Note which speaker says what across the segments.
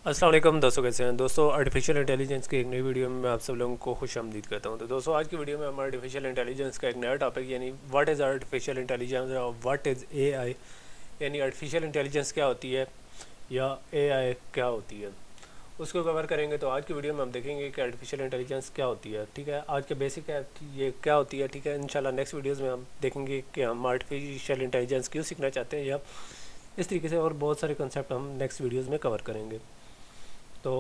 Speaker 1: अस्सलाम वालेकुम दोस्तों, कैसे हैं दोस्तों। आर्टिफिशियल इंटेलिजेंस की एक नई वीडियो में मैं आप सब लोगों को खुश आमदीद करता हूं। तो दोस्तों, आज की वीडियो में हम आर्टिफिशियल इंटेलिजेंस का एक नया टॉपिक यानी व्हाट इज़ आर्टिफिशियल इंटेलिजेंस और व्हाट इज़ एआई, यानी आर्टिफिशियल इंटेलिजेंस क्या होती है या एआई क्या होती है, उसको कवर करेंगे। तो आज की वीडियो में हम देखेंगे कि आर्टिफिशियल इंटेलिजेंस क्या होती है। ठीक है, आज के बेसिक है ये क्या होती है। ठीक है, इंशाल्लाह नेक्स्ट वीडियोज़ में हम देखेंगे कि हम आर्टिफिशियल इंटेलिजेंस क्यों सीखना चाहते हैं, या इस तरीके से और बहुत सारे कंसेप्ट हम नेक्स्ट वीडियोज़ में कवर करेंगे। तो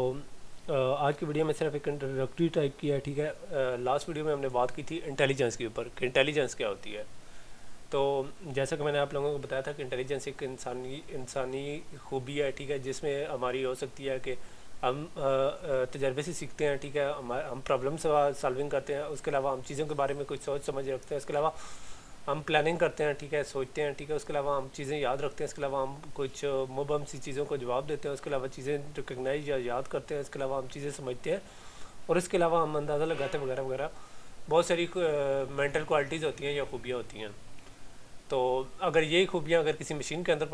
Speaker 1: आज की वीडियो में सिर्फ एक इंट्रोडक्टरी टाइप की है। ठीक है, लास्ट वीडियो में हमने बात की थी इंटेलिजेंस के ऊपर कि इंटेलिजेंस क्या होती है। तो जैसा कि मैंने आप लोगों को बताया था कि इंटेलिजेंस एक इंसानी खूबी है। ठीक है, जिसमें हमारी हो सकती है कि हम तजर्बे से सीखते हैं। ठीक है, हम प्रॉब्लम सॉल्विंग करते हैं। उसके अलावा हम चीज़ों के बारे में कुछ सोच समझ रखते हैं। उसके अलावा हम प्लानिंग करते हैं। ठीक है, सोचते हैं। ठीक है, उसके अलावा हम चीज़ें याद रखते हैं। इसके अलावा हम कुछ मुबहम सी चीज़ों को जवाब देते हैं। उसके अलावा चीज़ें रिकगनाइज या याद करते हैं। इसके अलावा हम चीज़ें समझते हैं, और इसके अलावा हम अंदाज़ा लगाते हैं वगैरह वगैरह। बहुत सारी मेंटल क्वालिटीज़ होती हैं या खूबियाँ होती हैं। तो अगर यही खूबियाँ अगर किसी मशीन के अंदर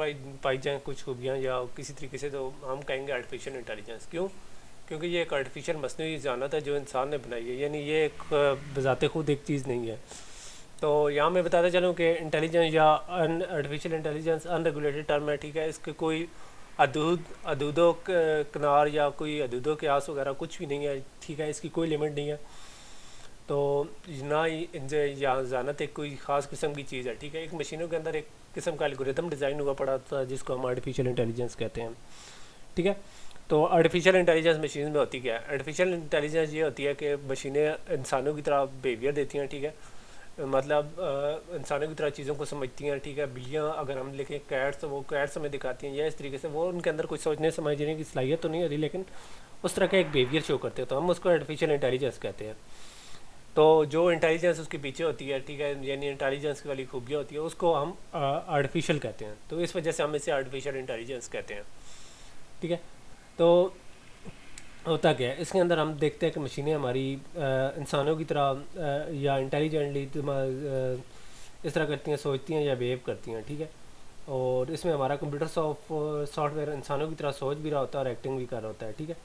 Speaker 1: पाई जाएँ, कुछ खूबियाँ या किसी तरीके से, तो हम कहेंगे आर्टिफिशियल इंटेलिजेंस। क्यों? क्योंकि ये एक आर्टिफिशियल मसनूई ज़हानत है जो इंसान ने बनाई है, यानी ये एक बज़ाते खुद एक चीज़ नहीं है। तो यहाँ मैं बताता चलूँ कि इंटेलिजेंस या आर्टिफिशियल इंटेलिजेंस अनरेगुलेटेड टर्म है। ठीक है, इसके कोई अदूदो किनार या कोई अदूदो क्यास वगैरह कुछ भी नहीं है। ठीक है, इसकी कोई लिमिट नहीं है। तो ना ही इनसे यहाँ ज़ानत एक कोई ख़ास किस्म की चीज़ है। ठीक है, एक मशीनों के अंदर एक किस्म का एल्गोरिथम डिज़ाइन हुआ पड़ा था जिसको हम आर्टिफिशियल इंटेलिजेंस कहते हैं। ठीक है, तो आर्टिफिशियल इंटेलिजेंस मशीन में होती क्या है? आर्टिफिशियल इंटेलिजेंस ये होती है कि मशीनें इंसानों की तरह बिहेवियर देती हैं। ठीक है, मतलब इंसानों की तरह चीज़ों को समझती हैं। ठीक है, बिल्लियाँ अगर हम लिखें कैट्स, तो वो कैट्स हमें दिखाती हैं, या इस तरीके से वो उनके अंदर कुछ सोचने समझने की सलाहियत तो नहीं होती, लेकिन उस तरह का एक बिहेवियर शो करते हैं। तो हम उसको आर्टिफिशियल इंटेलिजेंस कहते हैं। तो जो इंटेलिजेंस उसके पीछे होती है, ठीक है, यानी इंटेलिजेंस की वाली खूबियाँ होती है, उसको हम आर्टिफिशियल कहते हैं। तो इस वजह से हम इसे आर्टिफिशियल इंटेलिजेंस कहते हैं। ठीक है, तो होता क्या है इसके अंदर, हम देखते हैं कि मशीनें हमारी इंसानों की तरह या इंटेलिजेंटली इस तरह करती हैं, सोचती हैं या बिहेव करती हैं। ठीक है, और इसमें हमारा कंप्यूटर सॉफ्टवेयर इंसानों की तरह सोच भी रहा होता है और एक्टिंग भी कर रहा होता है। ठीक है,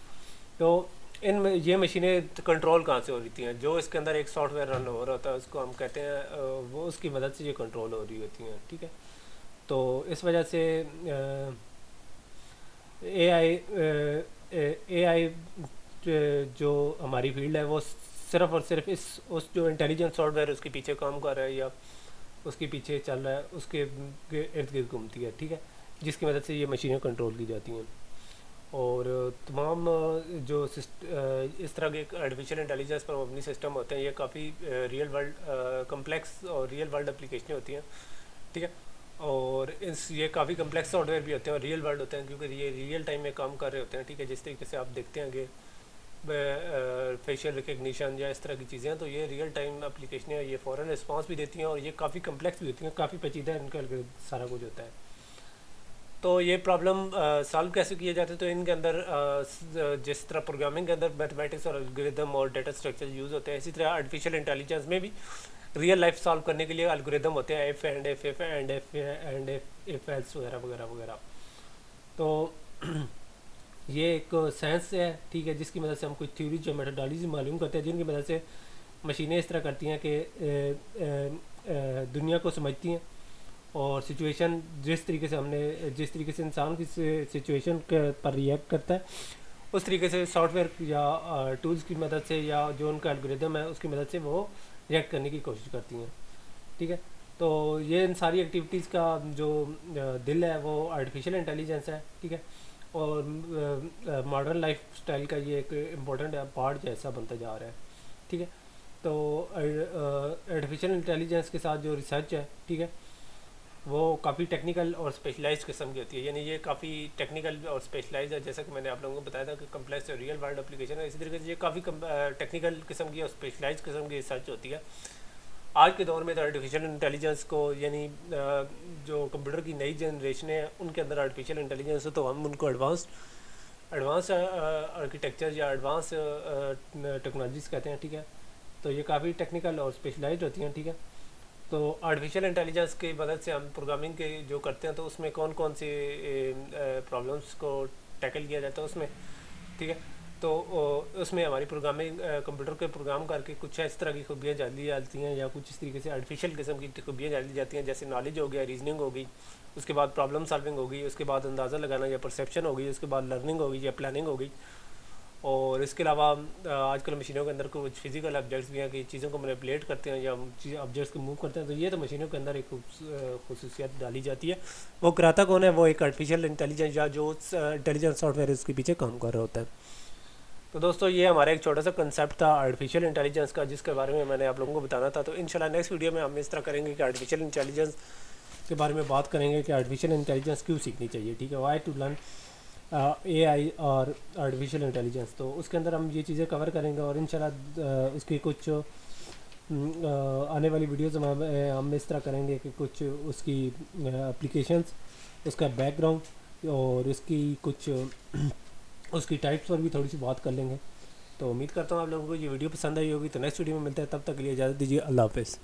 Speaker 1: तो ये मशीनें कंट्रोल कहाँ से हो रही हैं? जो इसके अंदर एक सॉफ्टवेयर रन हो रहा होता है, उसको हम कहते हैं वो उसकी मदद से ये कंट्रोल हो रही होती हैं। ठीक है, तो इस वजह से ए आई जो हमारी फील्ड है वो सिर्फ और सिर्फ इस उस जो इंटेलिजेंस सॉफ्टवेयर उसके पीछे काम कर रहा है या उसके पीछे चल रहा है, उसके इर्द गिर्द घूमती है। ठीक है, जिसकी मदद से ये मशीनें कंट्रोल की जाती हैं। और तमाम जो इस तरह के आर्टिफिशियल इंटेलिजेंस पर मबनी सिस्टम होते हैं, ये काफ़ी रियल वर्ल्ड कम्प्लेक्स और रियल वर्ल्ड एप्लीकेशनें होती हैं। ठीक है, और इस ये काफ़ी कम्प्लेक्स सॉफ्टवेयर भी होते हैं और रियल वर्ल्ड होते हैं, क्योंकि ये रियल टाइम में काम कर रहे होते हैं। ठीक है, जिस तरीके से आप देखते हैं कि फेशियल रिकग्निशन या इस तरह की चीज़ें हैं, तो ये रियल टाइम एप्लीकेशनें हैं, ये फ़ौरन रिस्पांस भी देती हैं, और ये काफ़ी कम्प्लेक्स भी होती हैं, काफ़ी पेचीदा इनका सारा कुछ होता है। तो ये प्रॉब्लम सॉल्व कैसे किए जाते हैं? तो इनके अंदर जिस तरह प्रोग्रामिंग के अंदर मैथमेटिक्स और एल्गोरिदम और डेटा स्ट्रक्चर यूज़ होते हैं, इसी तरह आर्टिफिशियल इंटेलिजेंस में भी रियल लाइफ सॉल्व करने के लिए एल्गोरिदम होते हैं, एफ एंड एफ एल्स वगैरह वगैरह वगैरह। तो ये एक साइंस है। ठीक है, जिसकी मदद से हम कुछ थ्योरीज या मेथोडोलॉजी मालूम करते हैं, जिनकी मदद से मशीनें इस तरह करती हैं कि दुनिया को समझती हैं, और सिचुएशन जिस तरीके से इंसान की सिचुएशन पर रिएक्ट करता है, उस तरीके से सॉफ्टवेयर या टूल्स की मदद से या जो उनका एल्गोरिदम है उसकी मदद से वो रिएक्ट करने की कोशिश करती हैं। ठीक है, तो ये इन सारी एक्टिविटीज़ का जो दिल है वो आर्टिफिशियल इंटेलिजेंस है। ठीक है, और मॉडर्न लाइफ स्टाइल का ये एक इम्पोर्टेंट पार्ट जैसा बनता जा रहा है। ठीक है, तो आर्टिफिशियल इंटेलिजेंस के साथ जो रिसर्च है, ठीक है, वो काफ़ी टेक्निकल और स्पेशलाइज्ड किस्म की होती है। यानी ये काफ़ी टेक्निकल और स्पेशलाइज्ड है, जैसा कि मैंने आप लोगों को बताया था कि कम्प्लेक्स और रियल वर्ल्ड एप्लीकेशन है। इसी तरीके से ये काफ़ी टेक्निकल किस्म की और स्पेशलाइज्ड किस्म की रिसर्च होती है। आज के दौर में तो आर्टिफिशियल इंटेलिजेंस को, यानी जो कंप्यूटर की नई जनरेशन है उनके अंदर आर्टिफिशियल इंटेलिजेंस है, तो हम उनको एडवांस आर्किटेक्चर या एडवांस टेक्नोलॉजीज़ कहते हैं। ठीक है, तो ये काफ़ी टेक्निकल और स्पेशलाइज्ड होती हैं। ठीक है, तो आर्टिफिशियल इंटेलिजेंस की मदद से हम प्रोग्रामिंग के जो करते हैं, तो उसमें कौन कौन से प्रॉब्लम्स को ٹیکل کیا جاتا ہے اس میں، ٹھیک ہے. تو اس میں ہماری پروگرامنگ کمپیوٹر کے پروگرام کر کے کچھ اس طرح کی خوبیاں ڈالی جاتی ہیں، یا کچھ اس طریقے سے آرٹیفیشیل قسم کی خوبیاں ڈالی جاتی ہیں، جیسے نالج ہو گیا، ریزننگ ہوگی، اس کے بعد پرابلم سالونگ ہوگی، اس کے بعد اندازہ لگانا یا پرسیپشن ہوگی، اس کے بعد لرننگ ہوگی یا پلاننگ ہوگی. اور اس کے علاوہ آج کل مشینوں کے اندر کچھ فزیکل آبجیکٹس بھی ہیں کہ چیزوں کو مینیپولیٹ کرتے ہیں یا آبجیکٹس کو موو کرتے ہیں. تو یہ تو مشینوں کے اندر ایک خصوصیت ڈالی جاتی ہے. وہ کراتا کون ہے؟ وہ ایک آرٹیفیشیل انٹیلیجنس یا جو انٹیلیجنس سافٹ ویئر اس کے پیچھے کام کر رہا ہوتا ہے. تو دوستو یہ ہمارا ایک چھوٹا سا کنسیپٹ تھا آرٹیفیشیل انٹیلیجنس کا، جس کے بارے میں نے آپ لوگوں کو بتانا تھا. تو انشاءاللہ نیکسٹ ویڈیو میں ہم اس طرح کریں گے کہ آرٹیفیشیل انٹیلیجنس کے بارے میں بات کریں گے کہ آرٹیفیشیل انٹیلیجنس کیوں سیکھنی چاہیے، ٹھیک ہے. وائی ٹو لرن اے آئی اور آرٹیفیشیل انٹیلیجنس. تو اس کے اندر ہم یہ چیزیں کور کریں گے، اور انشاءاللہ اس کی کچھ آنے والی ویڈیوز ہم اس طرح کریں گے کہ کچھ اس کی اپلیکیشنس، اس کا بیک گراؤنڈ اور اس کی کچھ اس کی ٹائپس پر بھی تھوڑی سی بات کر لیں گے. تو امید کرتا ہوں آپ لوگوں کو یہ ویڈیو پسند آئی ہوگی. تو نیکسٹ ویڈیو میں ملتے ہیں، تب تک کے لیے اجازت دیجیے. اللہ حافظ.